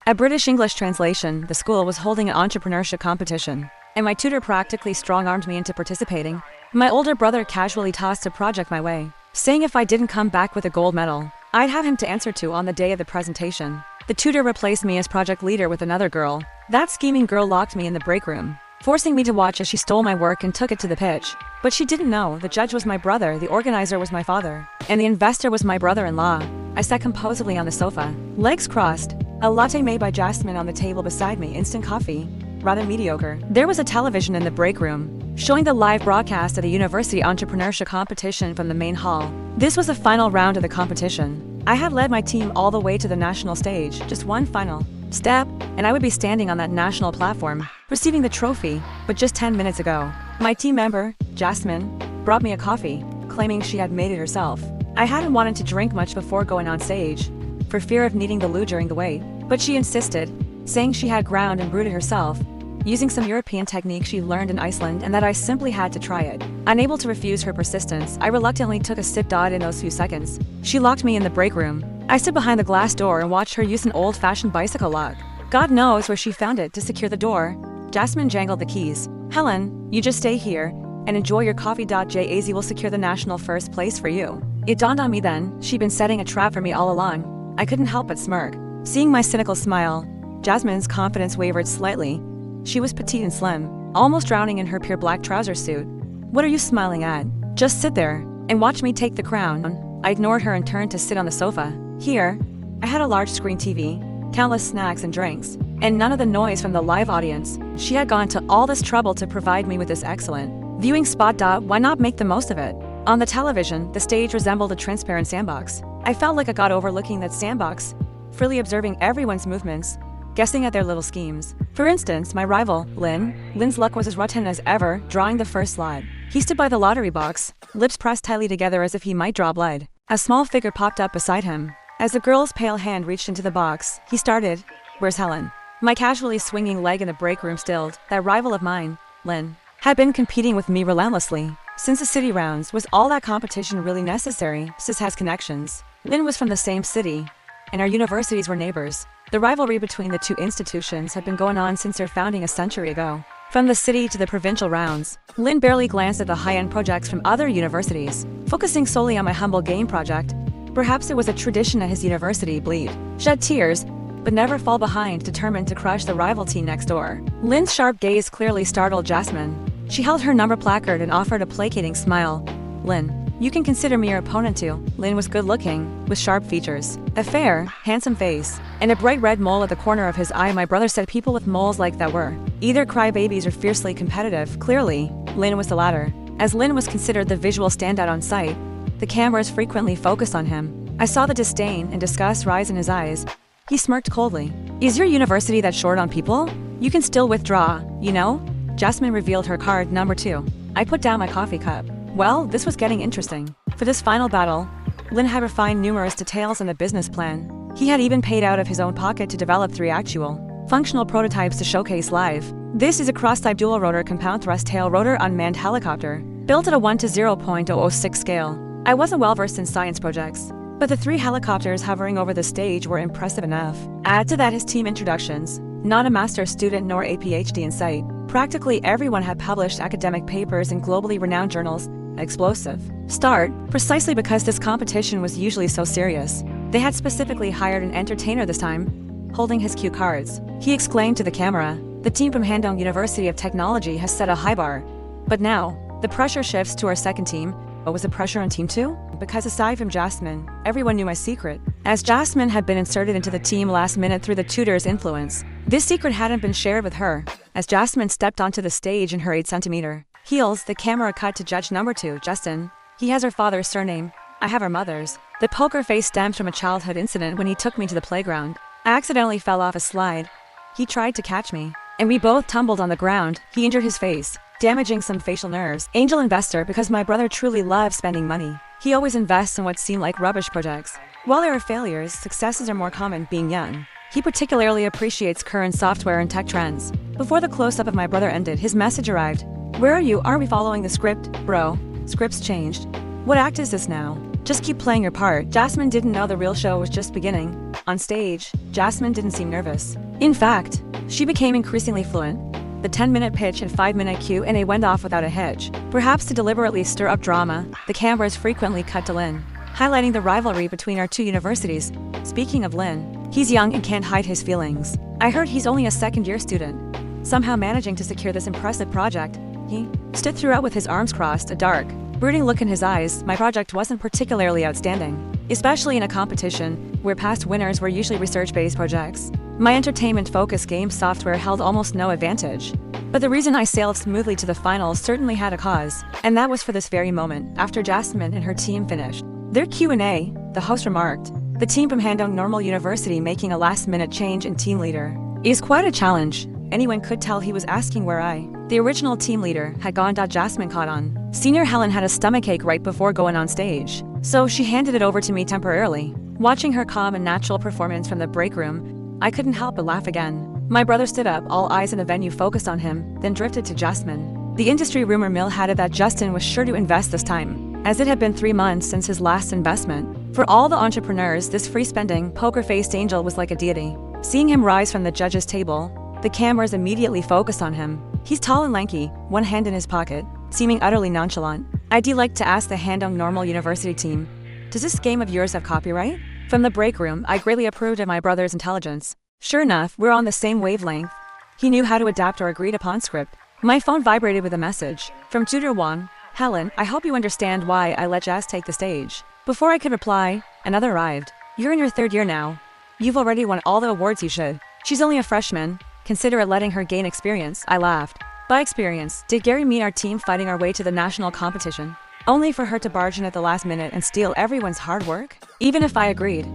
A British English translation, the school was holding an entrepreneurship competition, and my tutor practically strong-armed me into participating. My older brother casually tossed a project my way, saying if I didn't come back with a gold medal, I'd have him to answer to on the day of the presentation. The tutor replaced me as project leader with another girl. That scheming girl locked me in the break room, forcing me to watch as she stole my work and took it to the pitch. But she didn't know the judge was my brother, the organizer was my father, and the investor was my brother-in-law. I sat composedly on the sofa, legs crossed, a latte made by Jasmine on the table beside me, instant coffee, rather mediocre. There was a television in the break room, showing the live broadcast of the university entrepreneurship competition from the main hall. This was the final round of the competition. I had led my team all the way to the national stage, just one final step, and I would be standing on that national platform, receiving the trophy. But just 10 minutes ago, my team member, Jasmine, brought me a coffee, claiming she had made it herself. I hadn't wanted to drink much before going on stage, for fear of needing the loo during the wait, but she insisted, saying she had ground and brewed it herself, using some European technique she learned in Iceland, and that I simply had to try it. Unable to refuse her persistence, I reluctantly took a sip. In those few seconds, she locked me in the break room. I stood behind the glass door and watched her use an old-fashioned bicycle lock. God knows where she found it to secure the door. Jasmine jangled the keys. Helen, you just stay here and enjoy your coffee. Jaz will secure the national first place for you. It dawned on me then, she'd been setting a trap for me all along. I couldn't help but smirk. Seeing my cynical smile, Jasmine's confidence wavered slightly. She was petite and slim, almost drowning in her pure black trouser suit. What are you smiling at? Just sit there and watch me take the crown. I ignored her and turned to sit on the sofa. Here, I had a large screen TV, countless snacks and drinks, and none of the noise from the live audience. She had gone to all this trouble to provide me with this excellent viewing spot. Why not make the most of it? On the television, the stage resembled a transparent sandbox. I felt like a god overlooking that sandbox, freely observing everyone's movements, guessing at their little schemes. For instance, my rival, Lynn's luck was as rotten as ever, drawing the first slot. He stood by the lottery box, lips pressed tightly together as if he might draw blood. A small figure popped up beside him. As the girl's pale hand reached into the box, he started, "Where's Helen?" My casually swinging leg in the break room stilled. That rival of mine, Lynn, had been competing with me relentlessly. Since the city rounds, was all that competition really necessary? Sis has connections. Lynn was from the same city, and our universities were neighbors. The rivalry between the two institutions had been going on since their founding a century ago. From the city to the provincial rounds, Lynn barely glanced at the high-end projects from other universities, focusing solely on my humble game project. Perhaps it was a tradition at his university: bleed, shed tears, but never fall behind, determined to crush the rival team next door. Lynn's sharp gaze clearly startled Jasmine. She held her number placard and offered a placating smile. "Lynn, you can consider me your opponent too." Lynn was good-looking, with sharp features, a fair, handsome face, and a bright red mole at the corner of his eye. My brother said people with moles like that were either crybabies or fiercely competitive. Clearly, Lynn was the latter. As Lynn was considered the visual standout on site, the cameras frequently focused on him. I saw the disdain and disgust rise in his eyes. He smirked coldly. "Is your university that short on people? You can still withdraw, you know?" Jasmine revealed her card, number 2. I put down my coffee cup. Well, this was getting interesting. For this final battle, Lynn had refined numerous details in the business plan. He had even paid out of his own pocket to develop 3 actual, functional prototypes to showcase live. This is a cross-type dual-rotor compound thrust tail rotor unmanned helicopter, built at a 1 to 0.006 scale. I wasn't well-versed in science projects, but the 3 helicopters hovering over the stage were impressive enough. Add to that his team introductions, not a master's student nor a PhD in sight. Practically everyone had published academic papers in globally renowned journals. Explosive start, precisely because this competition was usually so serious. They had specifically hired an entertainer this time. Holding his cue cards, he exclaimed to the camera, "The team from Handong University of Technology has set a high bar." But now, the pressure shifts to our second team. What was the pressure on team 2? Because aside from Jasmine, everyone knew my secret. As Jasmine had been inserted into the team last minute through the tutor's influence, this secret hadn't been shared with her. As Jasmine stepped onto the stage in her 8-centimeter heels, the camera cut to judge number 2, Justin. He has her father's surname. I have her mother's. The poker face stems from a childhood incident when he took me to the playground. I accidentally fell off a slide. He tried to catch me, and we both tumbled on the ground. He injured his face, damaging some facial nerves. Angel investor, because my brother truly loves spending money. He always invests in what seem like rubbish projects. While there are failures, successes are more common. Being young, he particularly appreciates current software and tech trends. Before the close-up of my brother ended, his message arrived. "Where are you? Are we following the script? Bro, script's changed. What act is this now?" Just keep playing your part. Jasmine didn't know the real show was just beginning. On stage, Jasmine didn't seem nervous. In fact, she became increasingly fluent. The 10-minute pitch and 5-minute Q&A went off without a hitch. Perhaps to deliberately stir up drama, the cameras frequently cut to Lin, highlighting the rivalry between our two universities. Speaking of Lin, he's young and can't hide his feelings. I heard he's only a second-year student, somehow managing to secure this impressive project. He stood throughout with his arms crossed, a dark, brooding look in his eyes. My project wasn't particularly outstanding, especially in a competition where past winners were usually research-based projects. My entertainment-focused game software held almost no advantage. But the reason I sailed smoothly to the finals certainly had a cause, and that was for this very moment. After Jasmine and her team finished their Q&A, the host remarked, "The team from Handong Normal University making a last-minute change in team leader is quite a challenge." Anyone could tell he was asking where the original team leader, had gone. Jasmine caught on. Senior Helen had a stomachache right before going on stage, so she handed it over to me temporarily. Watching her calm and natural performance from the break room, I couldn't help but laugh again. My brother stood up, all eyes in the venue focused on him, then drifted to Jasmine. The industry rumor mill had it that Justin was sure to invest this time, as it had been 3 months since his last investment. For all the entrepreneurs, this free-spending, poker-faced angel was like a deity. Seeing him rise from the judges' table, the cameras immediately focused on him. He's tall and lanky, one hand in his pocket, seeming utterly nonchalant. "I'd like to ask the Handong Normal University team, does this game of yours have copyright?" From the break room, I greatly approved of my brother's intelligence. Sure enough, we're on the same wavelength. He knew how to adapt our agreed-upon script. My phone vibrated with a message from Tutor Wang. "Helen, I hope you understand why I let Jazz take the stage." Before I could reply, another arrived. "You're in your 3rd year now. You've already won all the awards you should. She's only a freshman. Consider it letting her gain experience." I laughed. By experience, did Gary meet our team fighting our way to the national competition, only for her to barge in at the last minute and steal everyone's hard work? Even if I agreed,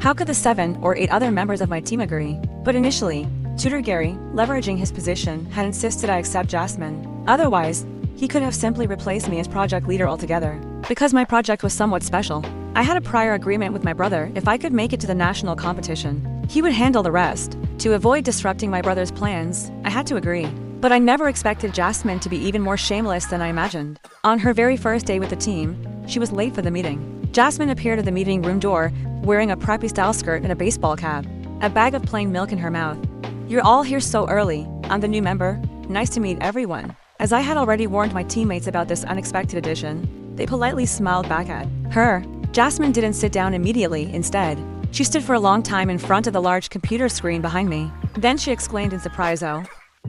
how could the 7 or 8 other members of my team agree? But initially, Tutor Gary, leveraging his position, had insisted I accept Jasmine. Otherwise, he could have simply replaced me as project leader altogether. Because my project was somewhat special, I had a prior agreement with my brother. If I could make it to the national competition, he would handle the rest. To avoid disrupting my brother's plans, I had to agree. But I never expected Jasmine to be even more shameless than I imagined. On her very first day with the team, she was late for the meeting. Jasmine appeared at the meeting room door, wearing a preppy-style skirt and a baseball cap, a bag of plain milk in her mouth. "You're all here so early. I'm the new member. Nice to meet everyone." As I had already warned my teammates about this unexpected addition, they politely smiled back at her. Jasmine didn't sit down immediately. Instead, she stood for a long time in front of the large computer screen behind me. Then she exclaimed in surprise, "Oh,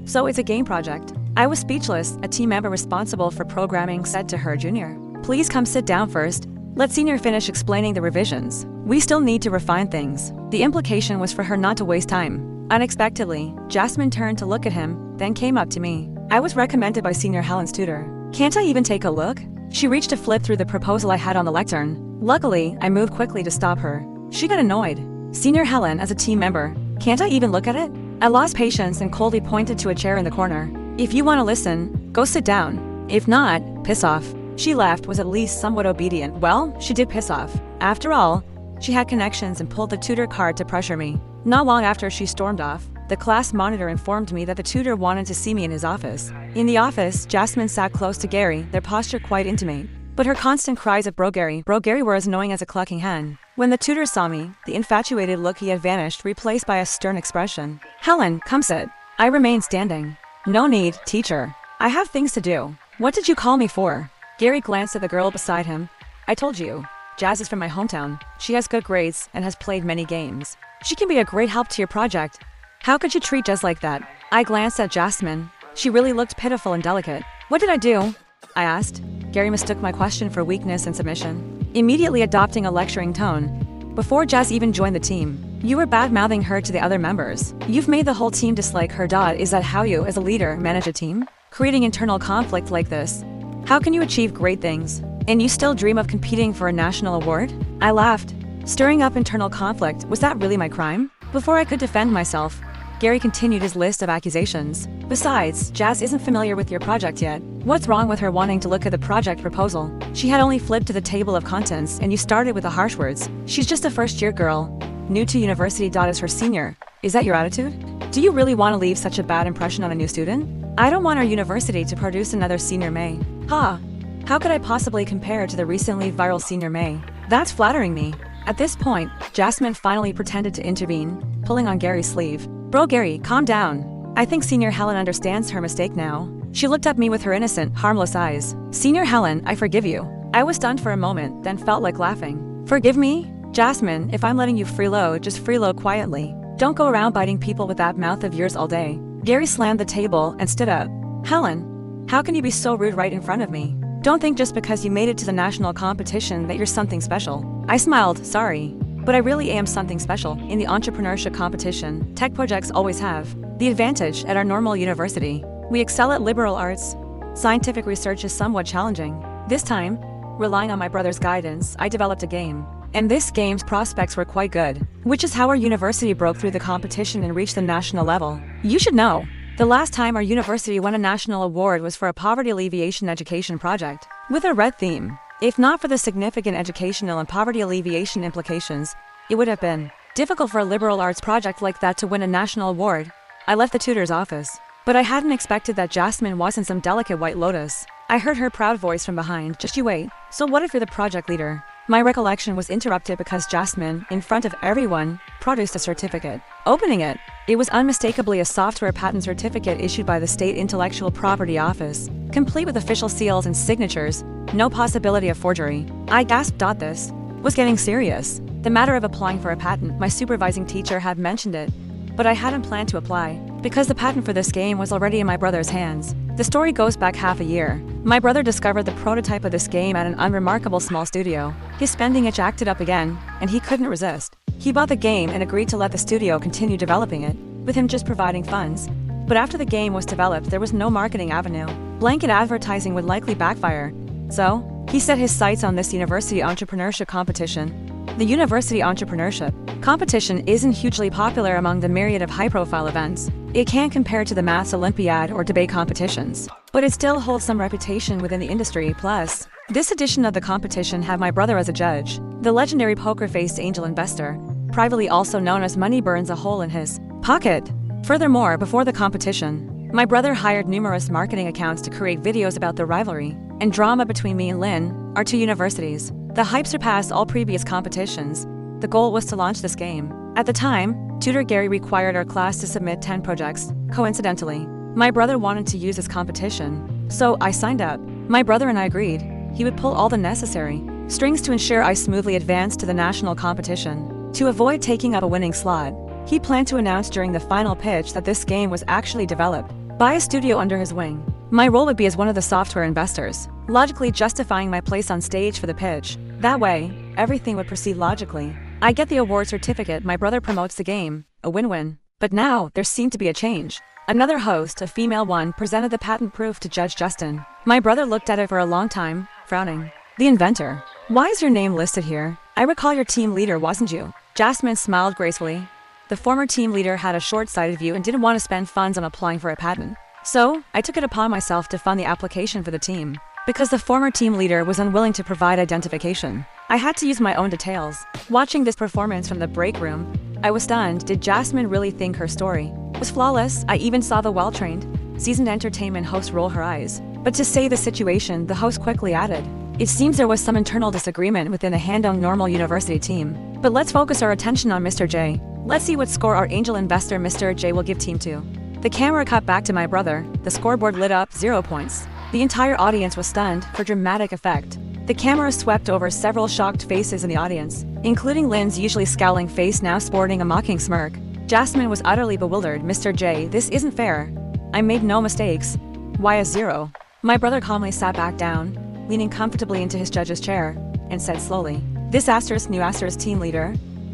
so it's a game project?" I was speechless. A team member responsible for programming said to her junior, "Please come sit down first. Let senior finish explaining the revisions. We still need to refine things." The implication was for her not to waste time. Unexpectedly, Jasmine turned to look at him, then came up to me. "I was recommended by Senior Helen's tutor. Can't I even take a look?" She reached to flip through the proposal I had on the lectern. Luckily, I moved quickly to stop her. She got annoyed. "Senior Helen, as a team member, can't I even look at it?" I lost patience and coldly pointed to a chair in the corner. "If you want to listen, go sit down. If not, piss off." She laughed, was at least somewhat obedient. Well, she did piss off. After all, she had connections and pulled the tutor card to pressure me. Not long after she stormed off, the class monitor informed me that the tutor wanted to see me in his office. In the office, Jasmine sat close to Gary, their posture quite intimate. But her constant cries of bro Gary were as annoying as a clucking hen. When the tutor saw me, the infatuated look he had vanished, replaced by a stern expression. "Helen, come sit." I remained standing. "No need, teacher. I have things to do." "What did you call me for?" Gary glanced at the girl beside him. "I told you. Jazz is from my hometown. She has good grades and has played many games. She can be a great help to your project. How could you treat Jazz like that?" I glanced at Jasmine. She really looked pitiful and delicate. "What did I do?" I asked. Gary mistook my question for weakness and submission, immediately adopting a lecturing tone. "Before Jazz even joined the team, you were bad-mouthing her to the other members. You've made the whole team dislike her. Is that how you, as a leader, manage a team? Creating internal conflict like this? How can you achieve great things? And you still dream of competing for a national award?" I laughed. Stirring up internal conflict, was that really my crime? Before I could defend myself, Gary continued his list of accusations. "Besides, Jazz isn't familiar with your project yet. What's wrong with her wanting to look at the project proposal? She had only flipped to the table of contents and you started with the harsh words. She's just a first-year girl, new to university. As her senior. Is that your attitude? Do you really want to leave such a bad impression on a new student? I don't want our university to produce another Senior May." Ha! How could I possibly compare to the recently viral Senior May? That's flattering me. At this point, Jasmine finally pretended to intervene, pulling on Gary's sleeve. Bro Gary, calm down. I think Senior Helen understands her mistake now. She looked at me with her innocent, harmless eyes. Senior Helen, I forgive you. I was stunned for a moment, then felt like laughing. Forgive me? Jasmine, if I'm letting you freeload, just freeload quietly. Don't go around biting people with that mouth of yours all day. Gary slammed the table and stood up. Helen, how can you be so rude right in front of me? Don't think just because you made it to the national competition that you're something special. I smiled, sorry. But I really am something special. In the entrepreneurship competition, tech projects always have the advantage at our normal university. We excel at liberal arts. Scientific research is somewhat challenging. This time, relying on my brother's guidance, I developed a game. And this game's prospects were quite good, which is how our university broke through the competition and reached the national level. You should know, the last time our university won a national award was for a poverty alleviation education project, with a red theme. If not for the significant educational and poverty alleviation implications, it would have been difficult for a liberal arts project like that to win a national award. I left the tutor's office, but I hadn't expected that Jasmine wasn't some delicate white lotus. I heard her proud voice from behind, just you wait. So what if you're the project leader? My recollection was interrupted because Jasmine, in front of everyone, produced a certificate. Opening it, it was unmistakably a software patent certificate issued by the State Intellectual Property Office, complete with official seals and signatures, no possibility of forgery. I gasped. This was getting serious. The matter of applying for a patent, my supervising teacher had mentioned it, but I hadn't planned to apply, because the patent for this game was already in my brother's hands. The story goes back half a year. My brother discovered the prototype of this game at an unremarkable small studio. His spending itch acted up again, and he couldn't resist. He bought the game and agreed to let the studio continue developing it, with him just providing funds. But after the game was developed, there was no marketing avenue. Blanket advertising would likely backfire. So, he set his sights on this university entrepreneurship competition. The university entrepreneurship competition isn't hugely popular among the myriad of high-profile events. It can't compare to the maths Olympiad or debate competitions, but it still holds some reputation within the industry. Plus, this edition of the competition had my brother as a judge, the legendary poker-faced angel investor, privately also known as Money burns a hole in his pocket. Furthermore, before the competition, my brother hired numerous marketing accounts to create videos about the rivalry and drama between me and Lynn, our two universities. The hype surpassed all previous competitions. The goal was to launch this game. At the time, tutor Gary required our class to submit 10 projects. Coincidentally, my brother wanted to use this competition, so I signed up. My brother and I agreed he would pull all the necessary strings to ensure I smoothly advanced to the national competition. To avoid taking up a winning slot, he planned to announce during the final pitch that this game was actually developed by a studio under his wing. My role would be as one of the software investors, logically justifying my place on stage for the pitch. That way, everything would proceed logically. I get the award certificate, my brother promotes the game, a win-win. But now, there seemed to be a change. Another host, a female one, presented the patent proof to Judge Justin. My brother looked at it for a long time, frowning. The inventor. Why is your name listed here? I recall your team leader, wasn't you? Jasmine smiled gracefully. The former team leader had a short-sighted view and didn't want to spend funds on applying for a patent. So, I took it upon myself to fund the application for the team. Because the former team leader was unwilling to provide identification, I had to use my own details. Watching this performance from the break room, I was stunned. Did Jasmine really think her story was flawless? I even saw the well-trained, seasoned entertainment host roll her eyes. But to save the situation, the host quickly added, it seems there was some internal disagreement within the Handong Normal University team. But let's focus our attention on Mr. J. Let's see what score our angel investor Mr. J will give team 2. The camera cut back to my brother. The scoreboard lit up, 0 points. The entire audience was stunned. For dramatic effect, the camera swept over several shocked faces in the audience, including Lynn's usually scowling face now sporting a mocking smirk. Jasmine was utterly bewildered. Mr. J, this isn't fair. I made no mistakes. Why a 0? My brother calmly sat back down, leaning comfortably into his judge's chair, and said slowly, this new team leader.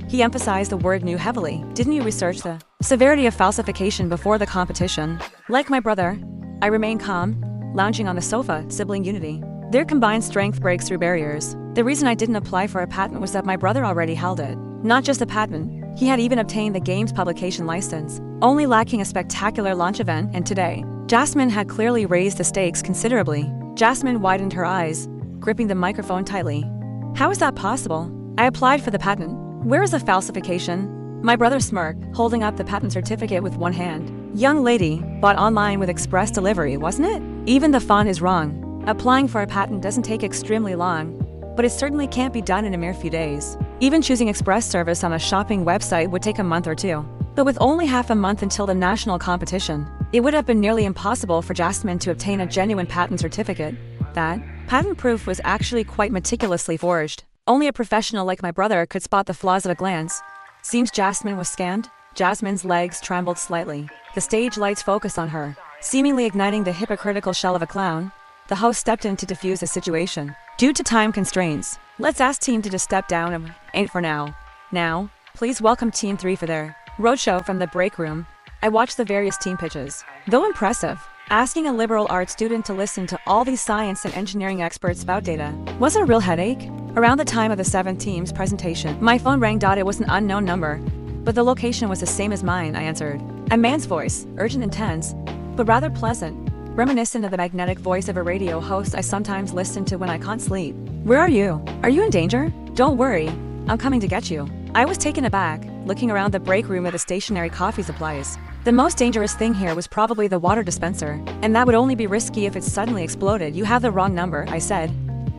He emphasized the word new heavily. Didn't you research the severity of falsification before the competition? Like my brother, I remained calm, lounging on the sofa, sibling unity. Their combined strength breaks through barriers. The reason I didn't apply for a patent was that my brother already held it. Not just a patent, he had even obtained the game's publication license, only lacking a spectacular launch event. And today, Jasmine had clearly raised the stakes considerably. Jasmine widened her eyes, gripping the microphone tightly. How is that possible? I applied for the patent. Where is the falsification? My brother smirked, holding up the patent certificate with one hand. Young lady, bought online with express delivery, wasn't it? Even the font is wrong. Applying for a patent doesn't take extremely long, but it certainly can't be done in a mere few days. Even choosing express service on a shopping website would take a month or two. But with only half a month until the national competition, it would have been nearly impossible for Jasmine to obtain a genuine patent certificate. That patent proof was actually quite meticulously forged. Only a professional like my brother could spot the flaws at a glance. Seems Jasmine was scanned. Jasmine's legs trembled slightly. The stage lights focused on her, seemingly igniting the hypocritical shell of a clown. The host stepped in to defuse the situation. Due to time constraints, let's ask Team to just step down and ain't for now. Now, please welcome Team 3 for their roadshow from the break room. I watched the various team pitches. Though impressive, asking a liberal arts student to listen to all these science and engineering experts about data was a real headache. Around the time of the 7th team's presentation, my phone rang. It was an unknown number, but the location was the same as mine. I answered. A man's voice, urgent and tense, but rather pleasant, reminiscent of the magnetic voice of a radio host I sometimes listen to when I can't sleep. Where are you? Are you in danger? Don't worry, I'm coming to get you. I was taken aback, looking around the break room at the stationary coffee supplies. The most dangerous thing here was probably the water dispenser, and that would only be risky if it suddenly exploded. You have the wrong number, I said.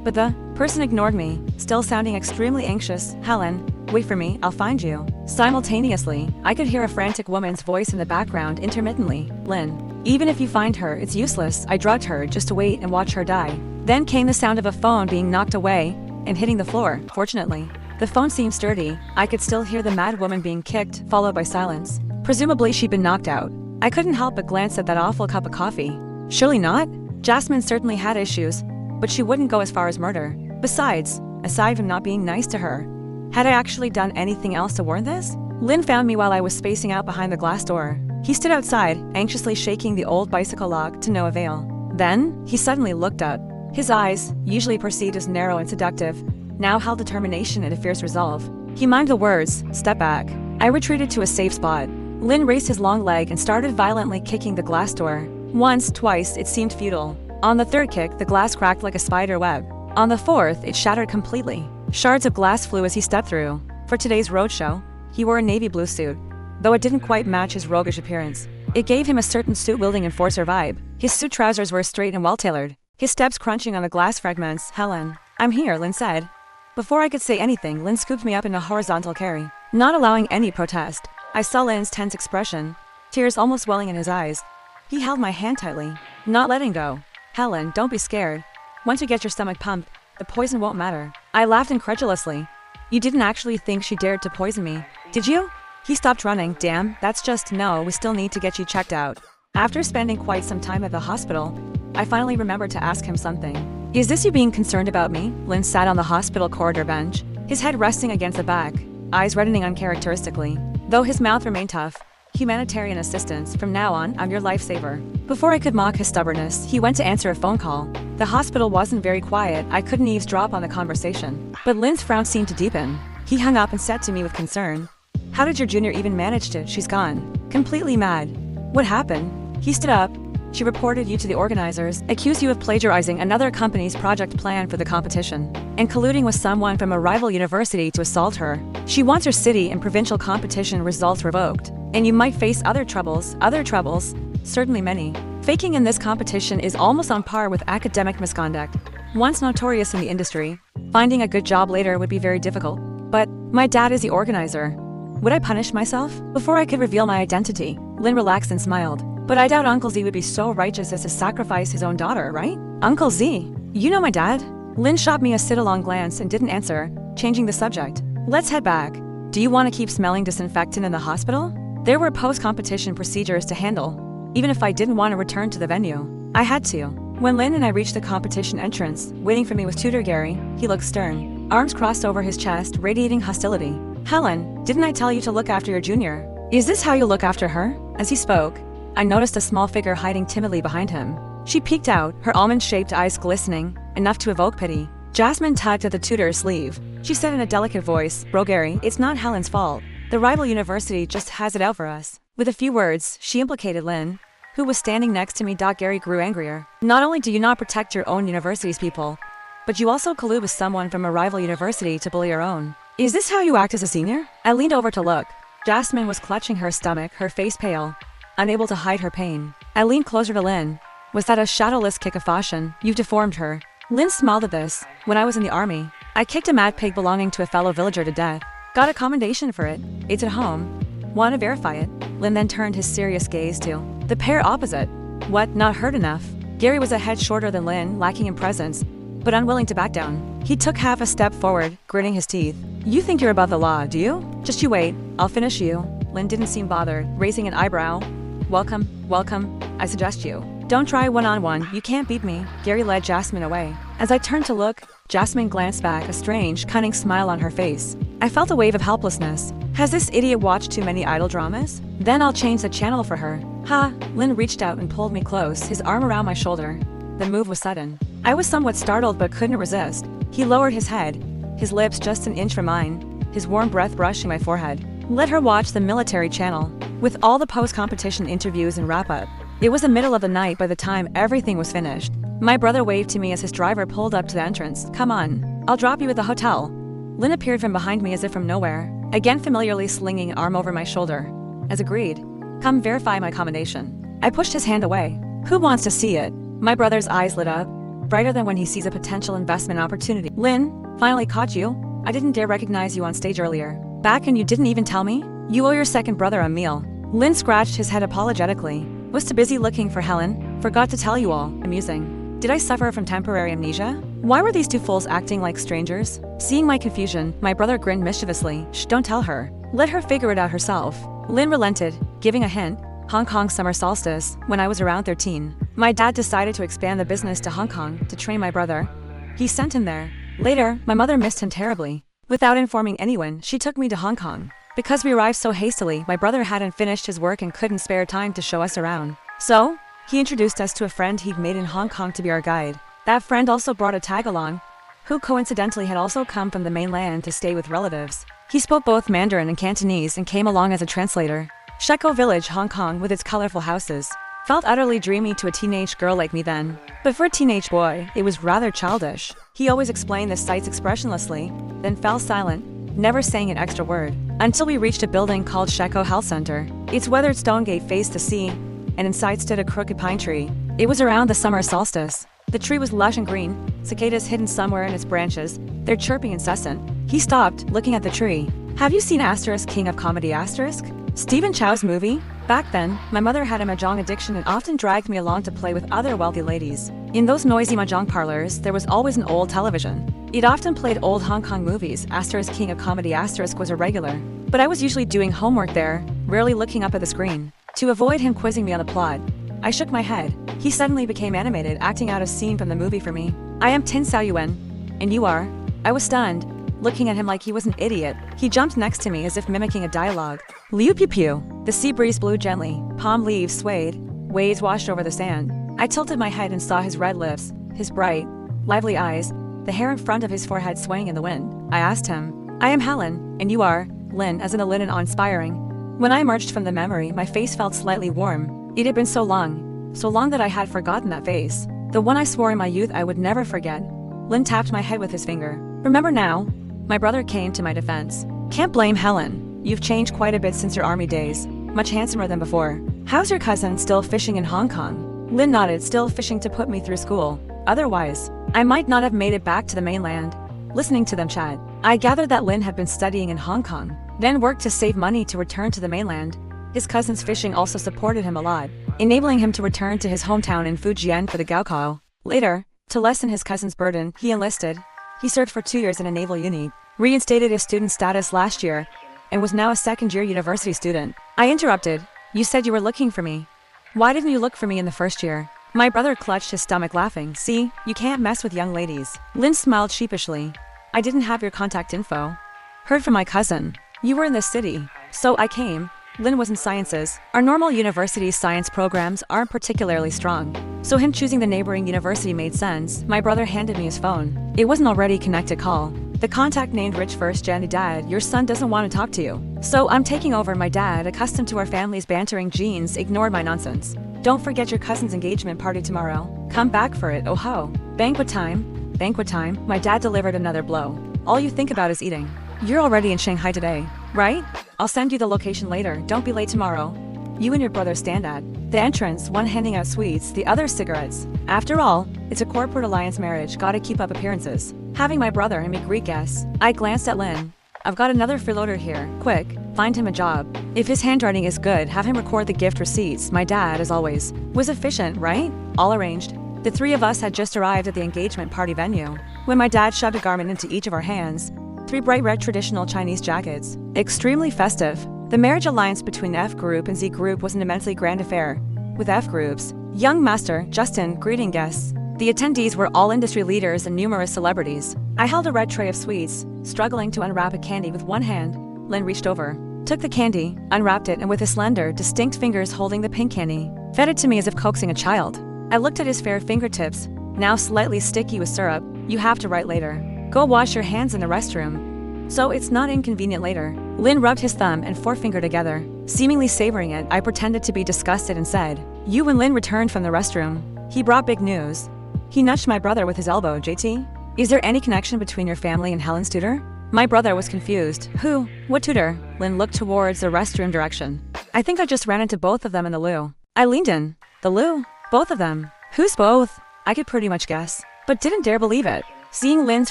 But the person ignored me, still sounding extremely anxious. Helen, wait for me, I'll find you. Simultaneously, I could hear a frantic woman's voice in the background intermittently. Lynn, even if you find her, it's useless. I drugged her just to wait and watch her die. Then came the sound of a phone being knocked away and hitting the floor. Fortunately, the phone seemed sturdy. I could still hear the mad woman being kicked, followed by silence. Presumably she'd been knocked out. I couldn't help but glance at that awful cup of coffee. Surely not? Jasmine certainly had issues, but she wouldn't go as far as murder. Besides, aside from not being nice to her, had I actually done anything else to warrant this? Lynn found me while I was spacing out behind the glass door. He stood outside, anxiously shaking the old bicycle lock to no avail. Then, he suddenly looked up. His eyes, usually perceived as narrow and seductive, now held determination and a fierce resolve. He mimed the words, "Step back." I retreated to a safe spot. Lynn raised his long leg and started violently kicking the glass door. Once, twice, it seemed futile. On the third kick, the glass cracked like a spider web. On the fourth, it shattered completely. Shards of glass flew as he stepped through. For today's roadshow, he wore a navy blue suit, though it didn't quite match his roguish appearance. It gave him a certain suit-wielding enforcer vibe. His suit trousers were straight and well-tailored, his steps crunching on the glass fragments. "Helen, I'm here," Lynn said. Before I could say anything, Lynn scooped me up in a horizontal carry, not allowing any protest. I saw Lynn's tense expression, tears almost welling in his eyes. He held my hand tightly, not letting go. "Helen, don't be scared. Once you get your stomach pumped, the poison won't matter." I laughed incredulously. "You didn't actually think she dared to poison me, did you?" He stopped running. "Damn, that's just no, we still need to get you checked out." After spending quite some time at the hospital, I finally remembered to ask him something. "Is this you being concerned about me?" Lynn sat on the hospital corridor bench, his head resting against the back, eyes reddening uncharacteristically. Though his mouth remained tough. "Humanitarian assistance, from now on, I'm your lifesaver." Before I could mock his stubbornness, he went to answer a phone call. The hospital wasn't very quiet. I couldn't eavesdrop on the conversation. But Lynn's frown seemed to deepen. He hung up and said to me with concern, "How did your junior even manage to? She's gone. Completely mad." "What happened?" He stood up. "She reported you to the organizers, accused you of plagiarizing another company's project plan for the competition, and colluding with someone from a rival university to assault her. She wants her city and provincial competition results revoked, and you might face other troubles, certainly many. Faking in this competition is almost on par with academic misconduct. Once notorious in the industry, finding a good job later would be very difficult. But my dad is the organizer. Would I punish myself?" Before I could reveal my identity, Lynn relaxed and smiled. "But I doubt Uncle Z would be so righteous as to sacrifice his own daughter, right?" "Uncle Z? You know my dad?" Lynn shot me a sit-along glance and didn't answer, changing the subject. "Let's head back. Do you want to keep smelling disinfectant in the hospital?" There were post-competition procedures to handle. Even if I didn't want to return to the venue, I had to. When Lynn and I reached the competition entrance, waiting for me was Tutor Gary. He looked stern, arms crossed over his chest, radiating hostility. "Helen, didn't I tell you to look after your junior? Is this how you look after her?" As he spoke, I noticed a small figure hiding timidly behind him. She peeked out, her almond-shaped eyes glistening, enough to evoke pity. Jasmine tugged at the tutor's sleeve. She said in a delicate voice, "Bro Gary, it's not Helen's fault. The rival university just has it out for us." With a few words, she implicated Lynn, who was standing next to me. Gary grew angrier. "Not only do you not protect your own university's people, but you also collude with someone from a rival university to bully your own. Is this how you act as a senior?" I leaned over to look. Jasmine was clutching her stomach, her face pale, unable to hide her pain. I leaned closer to Lynn. "Was that a shadowless kick of fashion? You've deformed her." Lynn smiled at this. "When I was in the army, I kicked a mad pig belonging to a fellow villager to death. Got a commendation for it. It's at home. Want to verify it? Lin then turned his serious gaze to the pair opposite. What, not heard enough? Gary was a head shorter than Lin, lacking in presence, but unwilling to back down. He took half a step forward, gritting his teeth. You think you're above the law, do you? Just you wait, I'll finish you. Lin didn't seem bothered, raising an eyebrow. Welcome, I suggest you. Don't try one-on-one, you can't beat me. Gary led Jasmine away. As I turned to look, Jasmine glanced back, a strange, cunning smile on her face. I felt a wave of helplessness. Has this idiot watched too many idol dramas? Then I'll change the channel for her. Ha! Lin reached out and pulled me close, his arm around my shoulder. The move was sudden. I was somewhat startled but couldn't resist. He lowered his head, his lips just an inch from mine, his warm breath brushing my forehead. Let her watch the military channel. With all the post-competition interviews and wrap-up. It was the middle of the night by the time everything was finished. My brother waved to me as his driver pulled up to the entrance. Come on, I'll drop you at the hotel. Lin appeared from behind me as if from nowhere, again familiarly slinging an arm over my shoulder. As agreed. Come verify my commendation. I pushed his hand away. Who wants to see it? My brother's eyes lit up, brighter than when he sees a potential investment opportunity. Lin, finally caught you. I didn't dare recognize you on stage earlier. Back and you didn't even tell me? You owe your second brother a meal. Lin scratched his head apologetically. Was too busy looking for Helen. Forgot to tell you all. Amusing. Did I suffer from temporary amnesia? Why were these two fools acting like strangers? Seeing my confusion, my brother grinned mischievously. Shh, don't tell her. Let her figure it out herself. Lin relented, giving a hint. Hong Kong summer solstice, when I was around 13. My dad decided to expand the business to Hong Kong to train my brother. He sent him there. Later, my mother missed him terribly. Without informing anyone, she took me to Hong Kong. Because we arrived so hastily, my brother hadn't finished his work and couldn't spare time to show us around. So, he introduced us to a friend he'd made in Hong Kong to be our guide. That friend also brought a tag-along, who coincidentally had also come from the mainland to stay with relatives. He spoke both Mandarin and Cantonese and came along as a translator. Shek Village, Hong Kong, with its colorful houses, felt utterly dreamy to a teenage girl like me then. But for a teenage boy, it was rather childish. He always explained the sights expressionlessly, then fell silent, never saying an extra word, until we reached a building called Sheko Health Center. Its weathered stone gate faced the sea, and inside stood a crooked pine tree. It was around the summer solstice. The tree was lush and green, cicadas hidden somewhere in its branches, their chirping incessant. He stopped, looking at the tree. Have you seen ** King of Comedy *? Stephen Chow's movie? Back then, my mother had a mahjong addiction and often dragged me along to play with other wealthy ladies. In those noisy mahjong parlors, there was always an old television. It often played old Hong Kong movies. * King of Comedy * was a regular. But I was usually doing homework there, rarely looking up at the screen. To avoid him quizzing me on the plot, I shook my head. He suddenly became animated, acting out a scene from the movie for me. I am Tin Sao Yuen. And you are? I was stunned, looking at him like he was an idiot. He jumped next to me as if mimicking a dialogue. Liu Piu Piu. The sea breeze blew gently, palm leaves swayed, waves washed over the sand. I tilted my head and saw his red lips, his bright, lively eyes, the hair in front of his forehead swaying in the wind. I asked him, I am Helen, and you are? Lin, as in a Lin and awe-inspiring. When I emerged from the memory, my face felt slightly warm. It had been so long that I had forgotten that face. The one I swore in my youth I would never forget. Lin tapped my head with his finger. Remember now? My brother came to my defense. Can't blame Helen. You've changed quite a bit since your army days. Much handsomer than before. How's your cousin still fishing in Hong Kong? Lin nodded, still fishing to put me through school. Otherwise, I might not have made it back to the mainland. Listening to them chat, I gathered that Lin had been studying in Hong Kong, then worked to save money to return to the mainland. His cousin's fishing also supported him a lot, enabling him to return to his hometown in Fujian for the Gaokao. Later, to lessen his cousin's burden, he enlisted. He served for 2 years in a naval unit, reinstated his student status last year, and was now a second-year university student. I interrupted. You said you were looking for me. Why didn't you look for me in the first year? My brother clutched his stomach, laughing. See, you can't mess with young ladies. Lin smiled sheepishly. I didn't have your contact info. Heard from my cousin. You were in the city. So I came. Lin was in sciences. Our normal university science programs aren't particularly strong, so him choosing the neighboring university made sense. My brother handed me his phone. It was an already connected call. The contact named Rich first. Jenny, Dad, your son doesn't want to talk to you. So I'm taking over. My dad, accustomed to our family's bantering genes, ignored my nonsense. Don't forget your cousin's engagement party tomorrow. Come back for it, oh ho. Banquet time. Banquet time. My dad delivered another blow. All you think about is eating. You're already in Shanghai today, right? I'll send you the location later. Don't be late tomorrow. You and your brother stand at the entrance, one handing out sweets, the other cigarettes. After all, It's a corporate alliance marriage, gotta keep up appearances. Having my brother and me Greek guests. I glanced at Lynn. I've got another freeloader here. Quick, find him a job. If his handwriting is good, have him record the gift receipts. My dad, as always, was efficient, right? All arranged. The three of us had just arrived at the engagement party venue when my dad shoved a garment into each of our hands. 3 bright red traditional Chinese jackets. Extremely festive. The marriage alliance between F Group and Z Group was an immensely grand affair. With F Group's young master, Justin, greeting guests. The attendees were all industry leaders and numerous celebrities. I held a red tray of sweets, struggling to unwrap a candy with one hand. Lynn reached over, took the candy, unwrapped it, and with his slender, distinct fingers holding the pink candy, fed it to me as if coaxing a child. I looked at his fair fingertips, now slightly sticky with syrup. You have to write later. Go wash your hands in the restroom. So it's not inconvenient later. Lynn rubbed his thumb and forefinger together. Seemingly savoring it, I pretended to be disgusted and said, "You and Lynn returned from the restroom. He brought big news." He nudged my brother with his elbow. "JT? Is there any connection between your family and Helen's tutor?" My brother was confused. "Who? What tutor?" Lynn looked towards the restroom direction. "I think I just ran into both of them in the loo." I leaned in. "The loo? Both of them? Who's both?" I could pretty much guess, but didn't dare believe it. Seeing Lynn's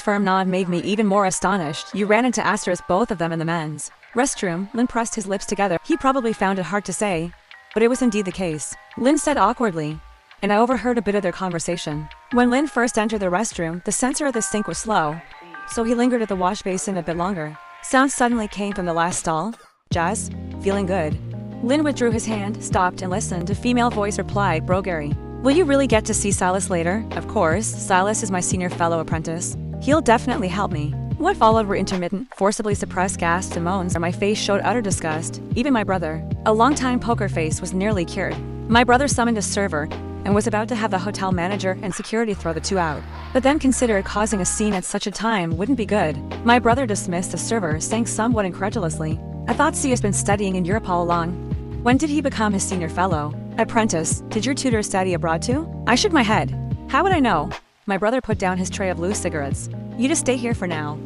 firm nod made me even more astonished. "You ran into Asterisk, both of them in the men's restroom." Lynn pressed his lips together. He probably found it hard to say, but it was indeed the case. Lynn said awkwardly, and I overheard a bit of their conversation. When Lynn first entered the restroom, the sensor of the sink was slow, so he lingered at the wash basin a bit longer. Sounds suddenly came from the last stall. "Jazz? Feeling good?" Lynn withdrew his hand, stopped, and listened. A female voice replied, "Bro Gary, will you really get to see Silas later?" "Of course, Silas is my senior fellow apprentice. He'll definitely help me." What followed were intermittent, forcibly suppressed gasps and moans, and my face showed utter disgust. Even my brother, a long-time poker face, was nearly cured. My brother summoned a server and was about to have the hotel manager and security throw the two out. But then considered causing a scene at such a time wouldn't be good. My brother dismissed the server, saying somewhat incredulously, "I thought C has been studying in Europe all along. When did he become his senior fellow apprentice? Did your tutor study abroad too?" I shook my head. "How would I know?" My brother put down his tray of loose cigarettes. "You just stay here for now.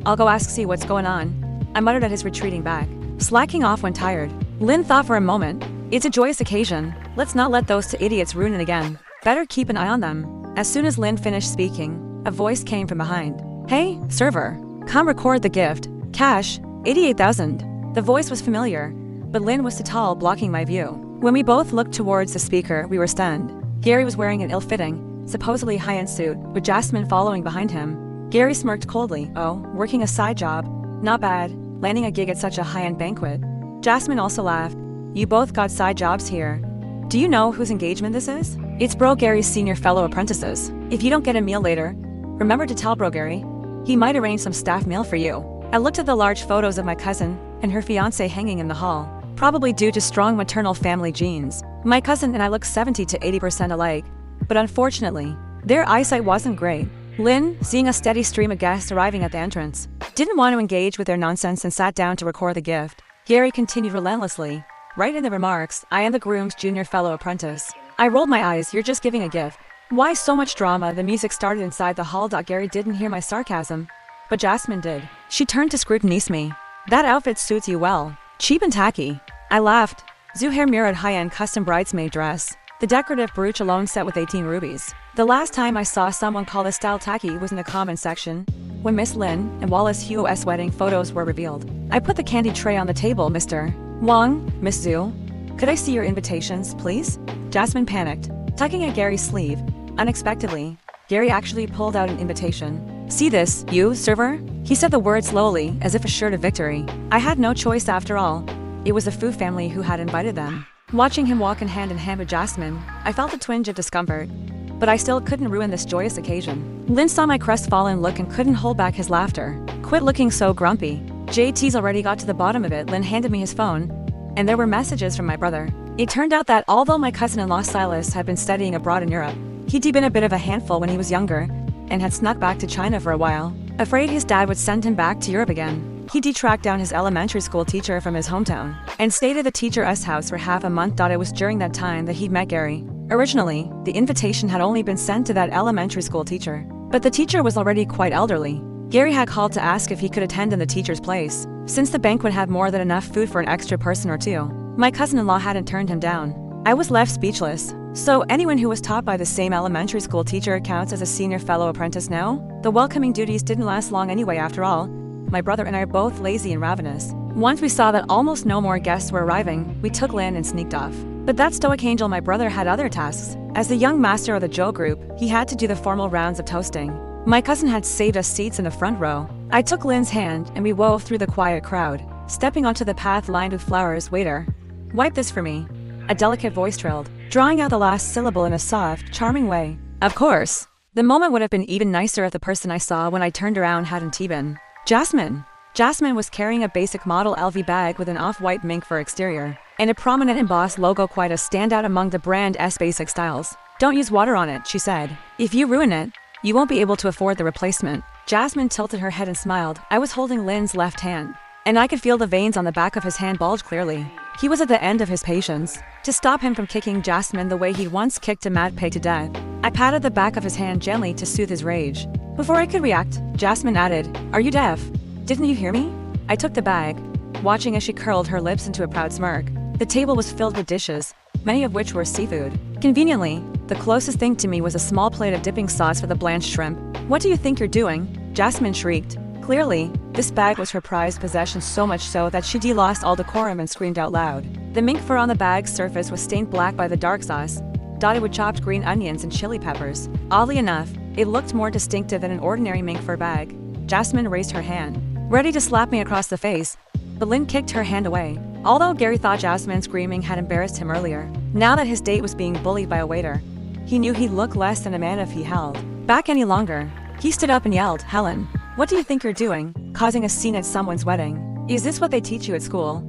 I'll go ask C what's going on." I muttered at his retreating back, slacking off when tired. Lynn thought for a moment. "It's a joyous occasion. Let's not let those two idiots ruin it again. Better keep an eye on them." As soon as Lynn finished speaking, a voice came from behind. "Hey, server, come record the gift. Cash, 88,000. The voice was familiar, but Lynn was too tall, blocking my view. When we both looked towards the speaker, we were stunned. Gary was wearing an ill-fitting, supposedly high-end suit, with Jasmine following behind him. Gary smirked coldly. "Oh, working a side job? Not bad, landing a gig at such a high-end banquet." Jasmine also laughed. "You both got side jobs here. Do you know whose engagement this is? It's Bro Gary's senior fellow apprentices. If you don't get a meal later, remember to tell Bro Gary. He might arrange some staff meal for you." I looked at the large photos of my cousin and her fiancé hanging in the hall, probably due to strong maternal family genes. My cousin and I looked 70 to 80% alike, but unfortunately, their eyesight wasn't great. Lynn, seeing a steady stream of guests arriving at the entrance, didn't want to engage with their nonsense and sat down to record the gift. Gary continued relentlessly. Right in the remarks, "I am the groom's junior fellow apprentice." I rolled my eyes. "You're just giving a gift. Why so much drama?" The music started inside the hall. Gary didn't hear my sarcasm, but Jasmine did. She turned to scrutinize me. "That outfit suits you well. Cheap and tacky." I laughed. Zuhair mirrored high-end custom bridesmaid dress, the decorative brooch alone set with 18 rubies. The last time I saw someone call this style tacky was in the comments section, when Miss Lynn and Wallace Huo's wedding photos were revealed. I put the candy tray on the table. "Mr. Wang, Miss Zhu, could I see your invitations, please?" Jasmine panicked, tugging at Gary's sleeve. Unexpectedly, Gary actually pulled out an invitation. "See this, you, server?" He said the word slowly, as if assured of victory. I had no choice after all. It was the Fu family who had invited them. Watching him walk in hand with Jasmine, I felt a twinge of discomfort, but I still couldn't ruin this joyous occasion. Lynn saw my crestfallen look and couldn't hold back his laughter. "Quit looking so grumpy. JT's already got to the bottom of it." Lynn handed me his phone, and there were messages from my brother. It turned out that although my cousin-in-law Silas had been studying abroad in Europe, he'd been a bit of a handful when he was younger and had snuck back to China for a while, afraid his dad would send him back to Europe again. He'd tracked down his elementary school teacher from his hometown and stayed at the teacher's house for half a month. It was during that time that he'd met Gary. Originally, the invitation had only been sent to that elementary school teacher, but the teacher was already quite elderly. Gary had called to ask if he could attend in the teacher's place, since the banquet had more than enough food for an extra person or two. My cousin-in-law hadn't turned him down. I was left speechless. So anyone who was taught by the same elementary school teacher counts as a senior fellow apprentice now? The welcoming duties didn't last long anyway after all. My brother and I are both lazy and ravenous. Once we saw that almost no more guests were arriving, we took Lynn and sneaked off. But that stoic angel my brother had other tasks. As the young master of the Joe group, he had to do the formal rounds of toasting. My cousin had saved us seats in the front row. I took Lynn's hand and we wove through the quiet crowd. Stepping onto the path lined with flowers, waiter, wipe this for me. A delicate voice trilled, drawing out the last syllable in a soft, charming way. Of course. The moment would have been even nicer if the person I saw when I turned around hadn't been Jasmine. Jasmine was carrying a basic model LV bag with an off-white mink fur exterior and a prominent embossed logo, quite a standout among the brand's basic styles. Don't use water on it, she said. If you ruin it, you won't be able to afford the replacement. Jasmine tilted her head and smiled. I was holding Lynn's left hand, and I could feel the veins on the back of his hand bulge clearly. He was at the end of his patience. To stop him from kicking Jasmine the way he'd once kicked a mad pig to death, I patted the back of his hand gently to soothe his rage. Before I could react, Jasmine added, "Are you deaf? Didn't you hear me?" I took the bag, watching as she curled her lips into a proud smirk. The table was filled with dishes, many of which were seafood. Conveniently, the closest thing to me was a small plate of dipping sauce for the blanched shrimp. "What do you think you're doing?" Jasmine shrieked. Clearly, this bag was her prized possession, so much so that she lost all decorum and screamed out loud. The mink fur on the bag's surface was stained black by the dark sauce, dotted with chopped green onions and chili peppers. Oddly enough, it looked more distinctive than an ordinary mink fur bag. Jasmine raised her hand, ready to slap me across the face, but Lynn kicked her hand away. Although Gary thought Jasmine's screaming had embarrassed him earlier, now that his date was being bullied by a waiter, he knew he'd look less than a man if he held back any longer. He stood up and yelled, "Helen, what do you think you're doing? Causing a scene at someone's wedding? Is this what they teach you at school?"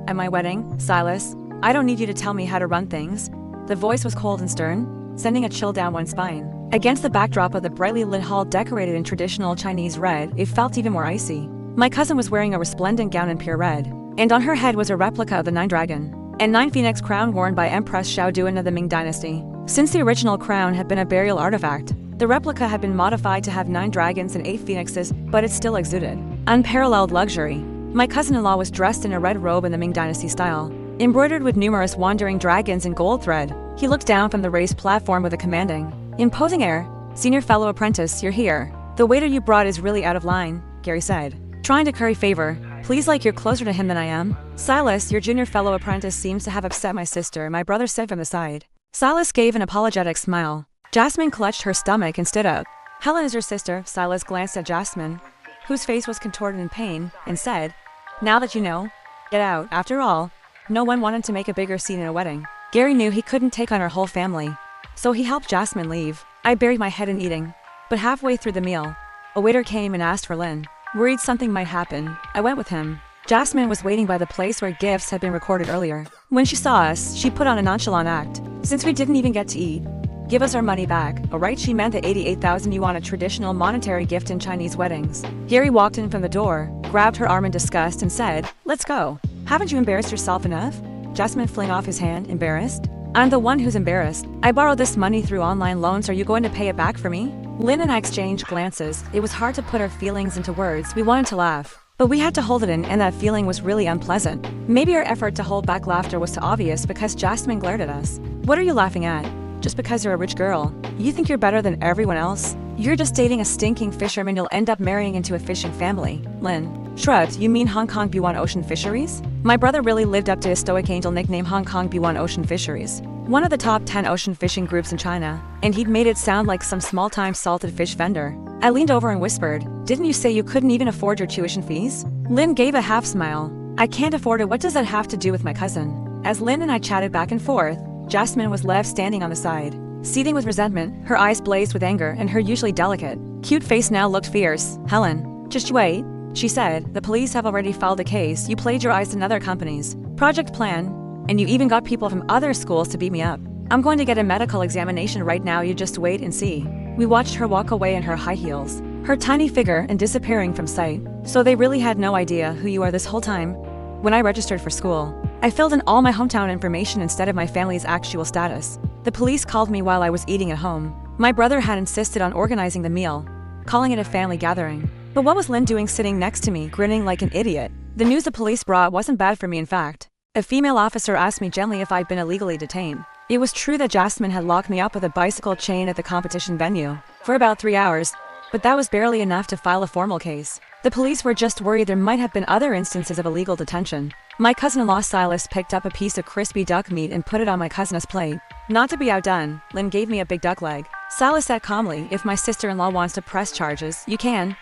"At my wedding, Silas? I don't need you to tell me how to run things." The voice was cold and stern, sending a chill down one's spine. Against the backdrop of the brightly lit hall decorated in traditional Chinese red, it felt even more icy. My cousin was wearing a resplendent gown in pure red, and on her head was a replica of the Nine Dragon, and Nine Phoenix crown worn by Empress Xiaoduan of the Ming Dynasty. Since the original crown had been a burial artifact, the replica had been modified to have 9 dragons and 8 phoenixes, but it still exuded unparalleled luxury. My cousin-in-law was dressed in a red robe in the Ming Dynasty style, embroidered with numerous wandering dragons in gold thread. He looked down from the raised platform with a commanding, imposing air. "Senior fellow apprentice, you're here. The waiter you brought is really out of line," Gary said, trying to curry favor. "Please, like you're closer to him than I am." "Silas, your junior fellow apprentice seems to have upset my sister," my brother said from the side. Silas gave an apologetic smile. Jasmine clutched her stomach and stood up. "Helen is your sister." Silas glanced at Jasmine, whose face was contorted in pain, and said, "Now that you know, get out." After all, no one wanted to make a bigger scene in a wedding. Gary knew he couldn't take on her whole family, so he helped Jasmine leave. I buried my head in eating, but halfway through the meal, a waiter came and asked for Lynn. Worried something might happen, I went with him. Jasmine was waiting by the place where gifts had been recorded earlier. When she saw us, she put on a nonchalant act. "Since we didn't even get to eat, give us our money back, alright?" She meant the 88,000 yuan, a traditional monetary gift in Chinese weddings. Gary walked in from the door, grabbed her arm in disgust and said, "Let's go. Haven't you embarrassed yourself enough?" Jasmine flung off his hand, embarrassed. "I'm the one who's embarrassed. I borrowed this money through online loans. Are you going to pay it back for me?" Lynn and I exchanged glances. It was hard to put our feelings into words. We wanted to laugh, but we had to hold it in, and that feeling was really unpleasant. Maybe our effort to hold back laughter was too obvious because Jasmine glared at us. "What are you laughing at? Just because you're a rich girl, you think you're better than everyone else? You're just dating a stinking fisherman. You'll end up marrying into a fishing family." Lynn shrugged. "You mean Hong Kong Buwan Ocean Fisheries?" My brother really lived up to his stoic angel nickname, Hong Kong Buwan Ocean Fisheries, one of the top 10 ocean fishing groups in China, and he'd made it sound like some small-time salted fish vendor. I leaned over and whispered, "Didn't you say you couldn't even afford your tuition fees?" Lynn gave a half smile. "I can't afford it. What does that have to do with my cousin?" As Lynn and I chatted back and forth, Jasmine was left standing on the side, seething with resentment. Her eyes blazed with anger, and her usually delicate, cute face now looked fierce. "Helen, just wait," she said. "The police have already filed a case. You plagiarized another company's project plan, and you even got people from other schools to beat me up. I'm going to get a medical examination right now. You just wait and see." We watched her walk away in her high heels, her tiny figure and disappearing from sight. "So they really had no idea who you are this whole time?" When I registered for school, I filled in all my hometown information instead of my family's actual status. The police called me while I was eating at home. My brother had insisted on organizing the meal, calling it a family gathering. But what was Lynn doing sitting next to me, grinning like an idiot? The news the police brought wasn't bad for me, in fact. A female officer asked me gently if I'd been illegally detained. It was true that Jasmine had locked me up with a bicycle chain at the competition venue for about 3 hours, but that was barely enough to file a formal case. The police were just worried there might have been other instances of illegal detention. My cousin-in-law Silas picked up a piece of crispy duck meat and put it on my cousin's plate. Not to be outdone, Lynn gave me a big duck leg. Silas said calmly, "If my sister-in-law wants to press charges, you can."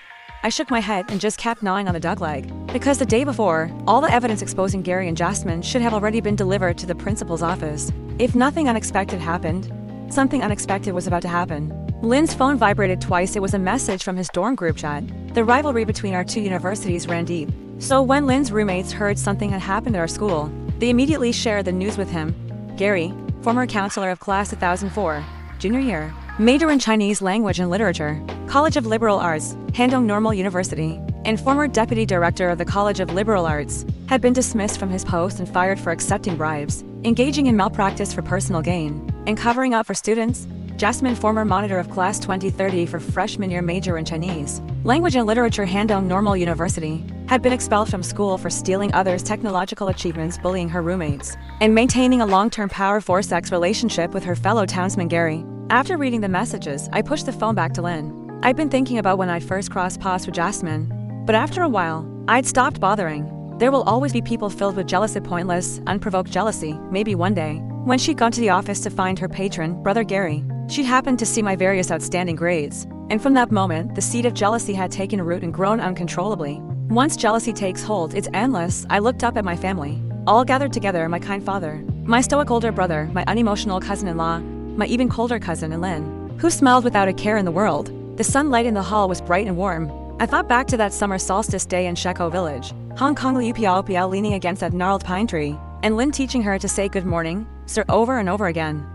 I shook my head and just kept gnawing on the duck leg. Because the day before, all the evidence exposing Gary and Jasmine should have already been delivered to the principal's office. If nothing unexpected happened, something unexpected was about to happen. Lynn's phone vibrated twice. It was a message from his dorm group chat. The rivalry between our two universities ran deep. So when Lynn's roommates heard something had happened at our school, they immediately shared the news with him. Gary, former counselor of class 2004, junior year, major in Chinese language and literature, College of Liberal Arts, Handong Normal University, and former deputy director of the College of Liberal Arts, had been dismissed from his post and fired for accepting bribes, engaging in malpractice for personal gain, and covering up for students. Jasmine, former monitor of class 2030 for freshman year, major in Chinese language and literature, Handong Normal University, had been expelled from school for stealing others' technological achievements, bullying her roommates, and maintaining a long-term power force-sex relationship with her fellow townsman Gary. After reading the messages, I pushed the phone back to Lynn. I'd been thinking about when I'd first crossed paths with Jasmine, but after a while, I'd stopped bothering. There will always be people filled with jealous and pointless, unprovoked jealousy. Maybe one day, when she'd gone to the office to find her patron, brother Gary, she'd happened to see my various outstanding grades. And from that moment, the seed of jealousy had taken root and grown uncontrollably. Once jealousy takes hold, it's endless. I looked up at my family, all gathered together: my kind father, my stoic older brother, my unemotional cousin-in-law, my even colder cousin, and Lynn, who smiled without a care in the world. The sunlight in the hall was bright and warm. I thought back to that summer solstice day in Shek village, Hong Kong, Liu Piao leaning against that gnarled pine tree, and Lynn teaching her to say good morning, sir, over and over again.